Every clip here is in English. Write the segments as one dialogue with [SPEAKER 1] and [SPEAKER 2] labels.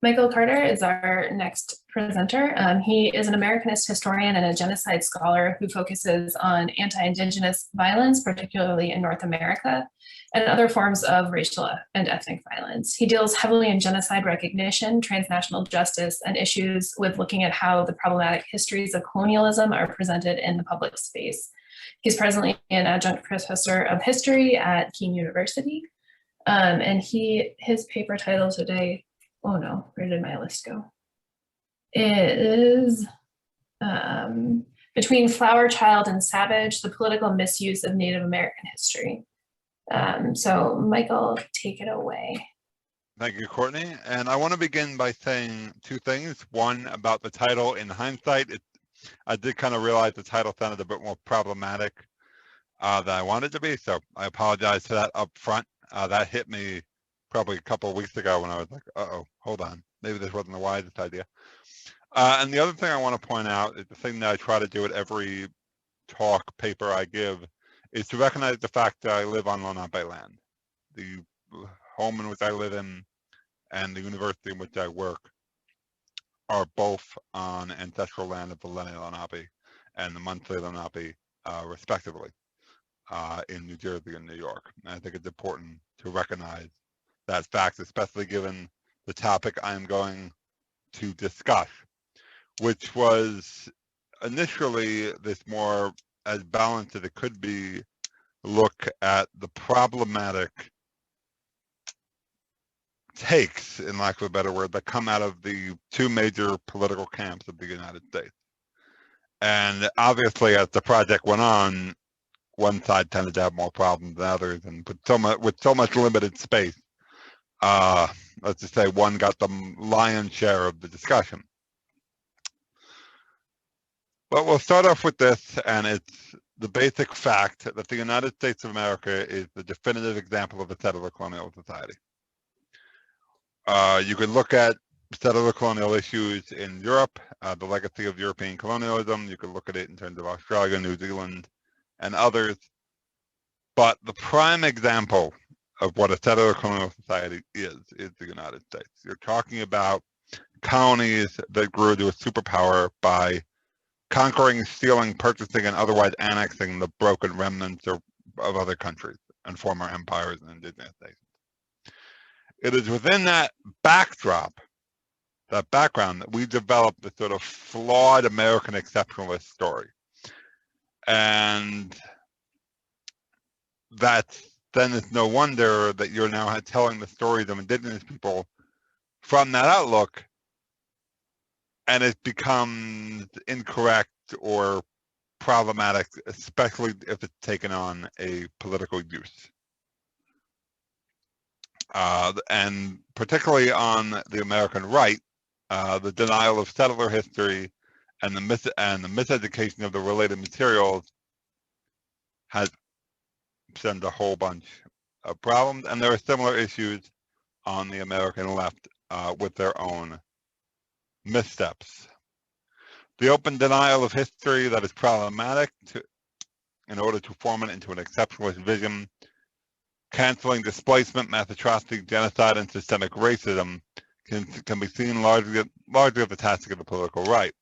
[SPEAKER 1] Michael Carter is our next presenter. He is an Americanist historian and a genocide scholar who focuses on anti-Indigenous violence, particularly in North America, and other forms of racial and ethnic violence. He deals heavily in genocide recognition, transnational justice, and issues with looking at how the problematic histories of colonialism are presented in the public space. He's presently an adjunct professor of history at Kean University. And his paper title today, oh no, where did my list go? It is Between Flower Child and Savage, the Political Misuse of Native American History. So Michael, take it away.
[SPEAKER 2] Thank you, Courtney. And I want to begin by saying two things. One, about the title. In hindsight, I did kind of realize the title sounded a bit more problematic than I wanted to be, so I apologize for that up front. That hit me probably a couple of weeks ago when I was like, uh-oh, hold on. Maybe this wasn't the wisest idea. And the other thing I want to point out is the thing that I try to do at every talk paper I give is to recognize the fact that I live on Lenape land. The home in which I live in and the university in which I work are both on ancestral land of the Lenni Lenape and the Munsee Lenape, respectively, in New Jersey and New York. And I think it's important to recognize that fact, especially given the topic I'm going to discuss, which was initially this more as balanced as it could be look at the problematic takes, in lack of a better word, that come out of the two major political camps of the United States. And obviously, as the project went on, one side tended to have more problems than others, and with so much limited space, let's just say one got the lion's share of the discussion. But we'll start off with this, and it's the basic fact that the United States of America is the definitive example of a settler colonial society. You could look at settler colonial issues in Europe, the legacy of European colonialism. You could look at it in terms of Australia, New Zealand, and others. But the prime example of what a settler colonial society is the United States. You're talking about colonies that grew to a superpower by conquering, stealing, purchasing, and otherwise annexing the broken remnants of other countries and former empires and indigenous nations. It is within that backdrop, that background, that we developed the sort of flawed American exceptionalist story. And then it's no wonder that you're now telling the stories of indigenous people from that outlook, and it becomes incorrect or problematic, especially if it's taken on a political use. And particularly on the American right, the denial of settler history and the miseducation of the related materials has sent a whole bunch of problems. And there are similar issues on the American left with their own missteps. The open denial of history that is problematic in order to form it into an exceptionalist vision, canceling displacement, mass atrocity, genocide, and systemic racism can be seen largely as a tactic of the political right.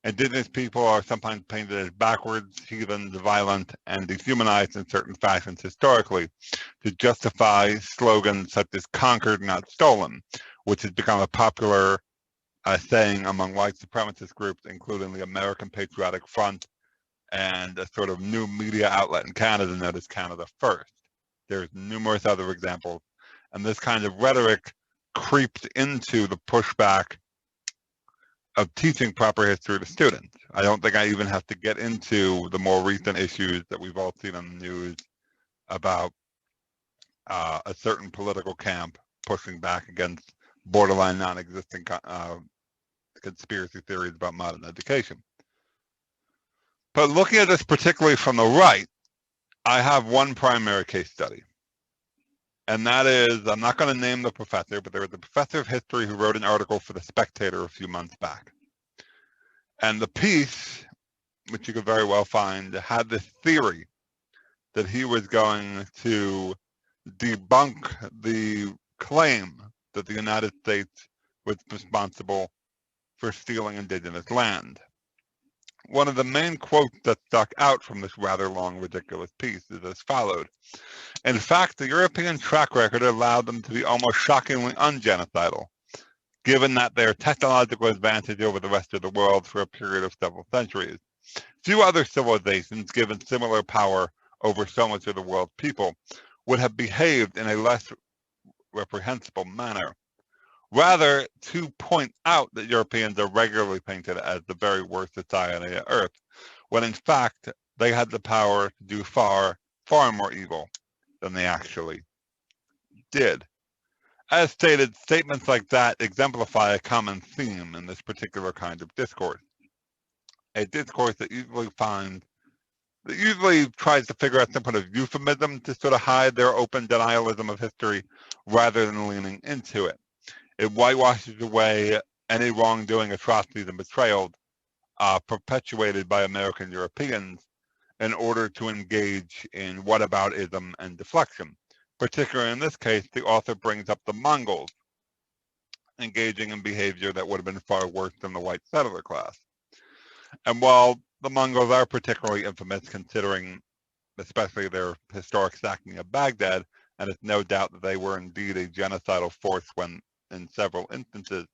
[SPEAKER 2] Indigenous people are sometimes painted as backwards, heathens, violent, and dehumanized in certain fashions historically to justify slogans such as "conquered, not stolen," which has become a popular saying among white supremacist groups, including the American Patriotic Front and a sort of new media outlet in Canada known as Canada First. There's numerous other examples, and this kind of rhetoric creeps into the pushback of teaching proper history to students. I don't think I even have to get into the more recent issues that we've all seen on the news about a certain political camp pushing back against borderline non-existent conspiracy theories about modern education. But looking at this particularly from the right, I have one primary case study. And that is, I'm not going to name the professor, but there was a professor of history who wrote an article for The Spectator a few months back. And the piece, which you could very well find, had this theory that he was going to debunk the claim that the United States was responsible for stealing indigenous land. One of the main quotes that stuck out from this rather long, ridiculous piece is as followed. In fact, the European track record allowed them to be almost shockingly ungenocidal, given that their technological advantage over the rest of the world for a period of several centuries. Few other civilizations, given similar power over so much of the world's people, would have behaved in a less reprehensible manner. Rather, to point out that Europeans are regularly painted as the very worst society on Earth, when in fact they had the power to do far, far more evil than they actually did. As stated, statements like that exemplify a common theme in this particular kind of discourse. A discourse that usually tries to figure out some kind of euphemism to sort of hide their open denialism of history rather than leaning into it. It whitewashes away any wrongdoing, atrocities, and betrayals perpetuated by American Europeans in order to engage in whataboutism and deflection. Particularly in this case, the author brings up the Mongols engaging in behavior that would have been far worse than the white settler class. And while the Mongols are particularly infamous, considering especially their historic sacking of Baghdad, and it's no doubt that they were indeed a genocidal force when in several instances,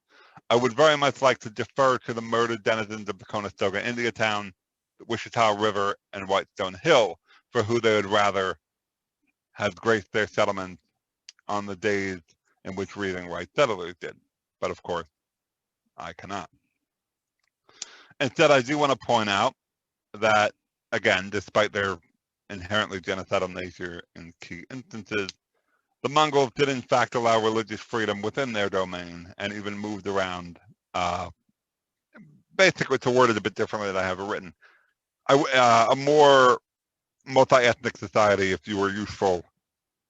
[SPEAKER 2] I would very much like to defer to the murdered denizens of the Conestoga Indiatown, the Wichita River, and Whitestone Hill, for who they would rather have graced their settlements on the days in which reading white settlers did. But of course, I cannot. Instead, I do want to point out that, again, despite their inherently genocidal nature in key instances, the Mongols did in fact allow religious freedom within their domain and even moved around. Basically, to word it a bit differently than I have it written, a more multi-ethnic society, if you were useful,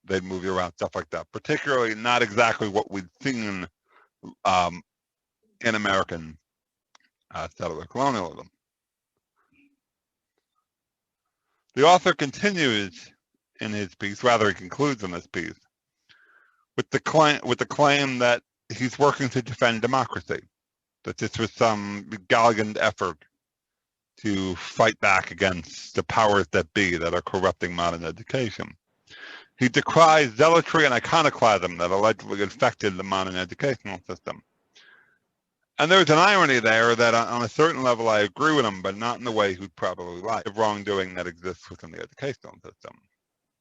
[SPEAKER 2] they'd move you around, stuff like that. Particularly not exactly what we'd seen in American settler colonialism. The author continues in his piece, rather he concludes in this piece, with the claim that he's working to defend democracy, that this was some gallant effort to fight back against the powers that be that are corrupting modern education. He decries zealotry and iconoclasm that allegedly infected the modern educational system. And there's an irony there that on a certain level I agree with him, but not in the way he'd probably like. The wrongdoing that exists within the educational system,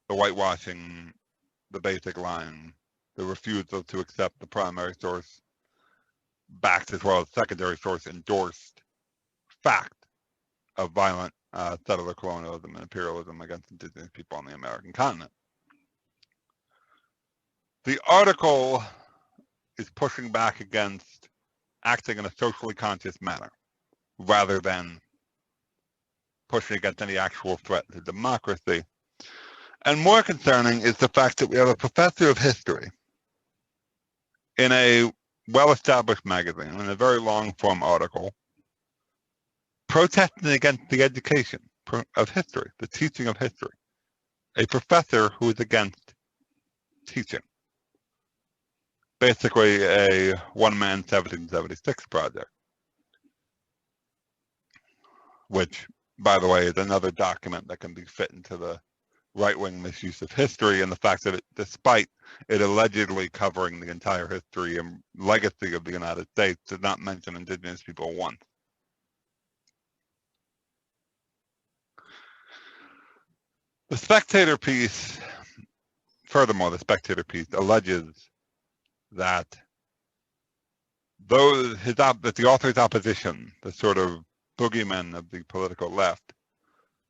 [SPEAKER 2] the whitewashing, the basic lying, the refusal to accept the primary source backed as well as secondary source endorsed fact of violent settler colonialism and imperialism against indigenous people on the American continent. The article is pushing back against acting in a socially conscious manner rather than pushing against any actual threat to democracy. And more concerning is the fact that we have a professor of history in a well-established magazine, in a very long-form article, protesting against the education of history, the teaching of history. A professor who is against teaching. Basically a one-man 1776 project, which, by the way, is another document that can be fit into the right-wing misuse of history, and the fact that despite it allegedly covering the entire history and legacy of the United States, did not mention indigenous people once. The Spectator piece, furthermore, the Spectator piece alleges that that the author's opposition, the sort of boogeymen of the political left,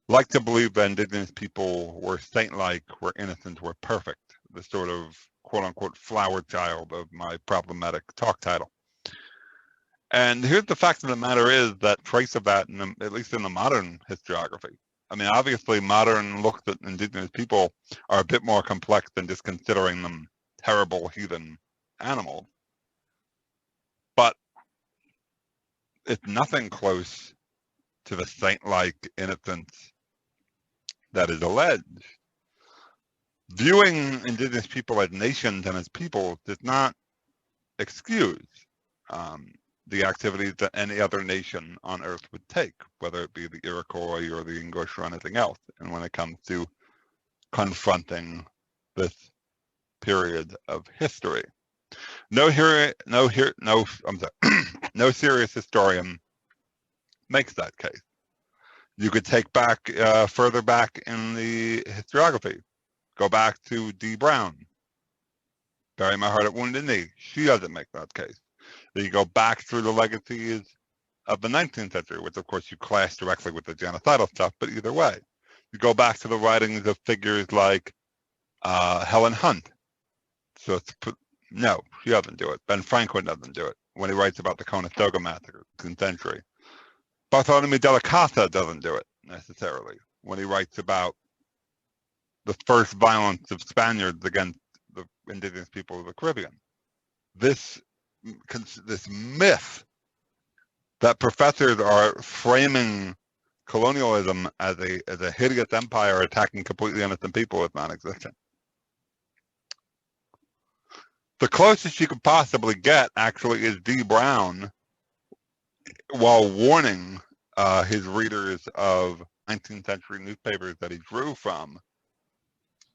[SPEAKER 2] like to believe that indigenous people were saint-like, were innocent, were perfect, the sort of quote-unquote flower child of my problematic talk title. And here's the fact of the matter is that trace of that, at least in the modern historiography. I mean, obviously modern looks at indigenous people are a bit more complex than just considering them terrible heathen animals. But it's nothing close to the saint-like innocence that is alleged. Viewing indigenous people as nations and as people does not excuse the activities that any other nation on earth would take, whether it be the Iroquois or the English or anything else. And when it comes to confronting this period of history, no serious historian makes that case. You could take back further back in the historiography, go back to D. Brown, Bury My Heart at Wounded Knee. She doesn't make that case. Then you go back through the legacies of the 19th century, which of course you clash directly with the genocidal stuff, but either way. You go back to the writings of figures like Helen Hunt. So no, she doesn't do it. Ben Franklin doesn't do it when he writes about the Conestoga Massacre, 16th century. Bartholomew de la Casa doesn't do it necessarily when he writes about the first violence of Spaniards against the indigenous people of the Caribbean. This myth that professors are framing colonialism as a hideous empire attacking completely innocent people is non-existent. The closest you could possibly get actually is D. Brown, while warning his readers of 19th century newspapers that he drew from,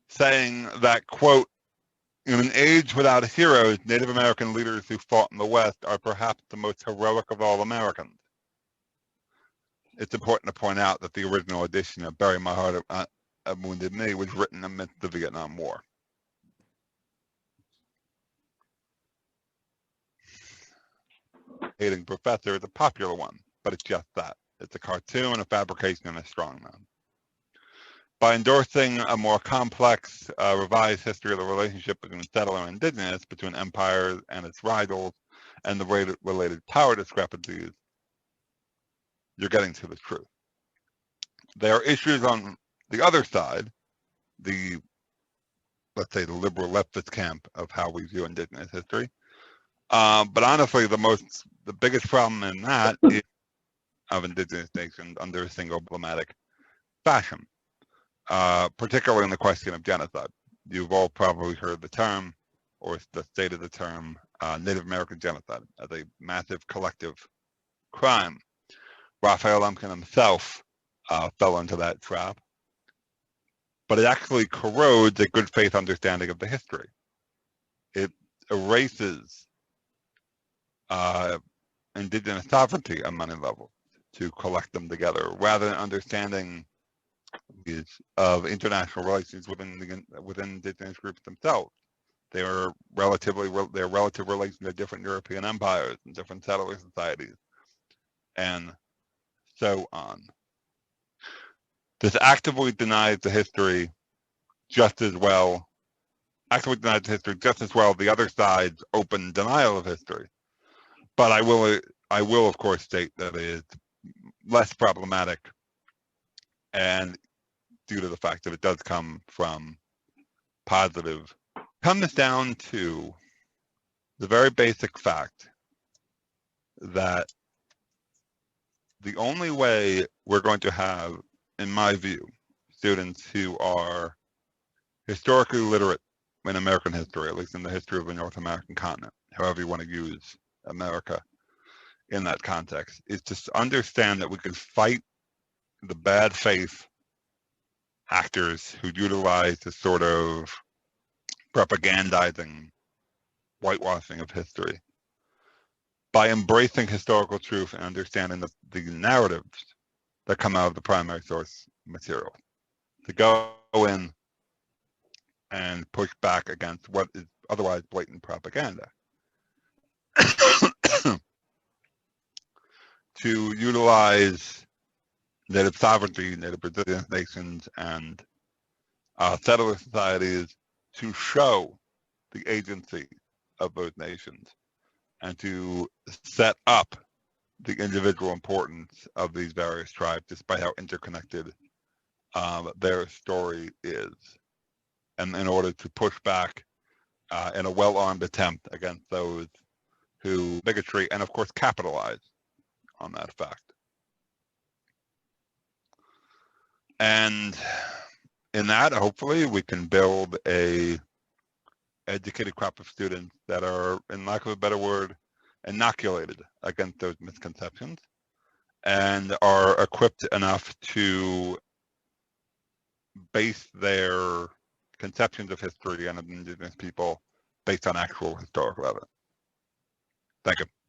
[SPEAKER 2] saying that, quote, in an age without heroes, Native American leaders who fought in the West are perhaps the most heroic of all Americans. It's important to point out that the original edition of Bury My Heart at Wounded Knee was written amidst the Vietnam War. Hating professor is a popular one, but it's just that. It's a cartoon, a fabrication, and a strongman. By endorsing a more complex, revised history of the relationship between settler and indigenous, between empires and its rivals, and the related power discrepancies, you're getting to the truth. There are issues on the other side, let's say the liberal leftist camp of how we view indigenous history. But honestly, the biggest problem in that is of indigenous nations under a single problematic fashion. Particularly in the question of genocide. You've all probably heard the term, or the state of the term, Native American genocide as a massive collective crime. Raphael Lemkin himself fell into that trap, but it actually corrodes a good faith understanding of the history. It erases indigenous sovereignty on many levels to collect them together, rather than understanding of international relations within indigenous groups themselves. Their relative relations to different European empires and different settler societies, and so on. This actively denies the history just as well. Actively denies the history just as well the other side's open denial of history. But I will of course state that it is less problematic, and due to the fact that it does come from positive, comes down to the very basic fact that the only way we're going to have, in my view, students who are historically literate in American history, at least in the history of the North American continent, however you want to use America in that context, is to understand that we can fight the bad faith actors who utilize this sort of propagandizing whitewashing of history by embracing historical truth and understanding the narratives that come out of the primary source material, to go in and push back against what is otherwise blatant propaganda, to utilize Native sovereignty, Native indigenous nations, and settler societies to show the agency of those nations and to set up the individual importance of these various tribes, despite how interconnected their story is, and in order to push back in a well-armed attempt against those who bigotry and of course capitalize on that fact. And in that, hopefully we can build a educated crop of students that are, in lack of a better word, inoculated against those misconceptions and are equipped enough to base their conceptions of history and of Indigenous people based on actual historical evidence. Thank you.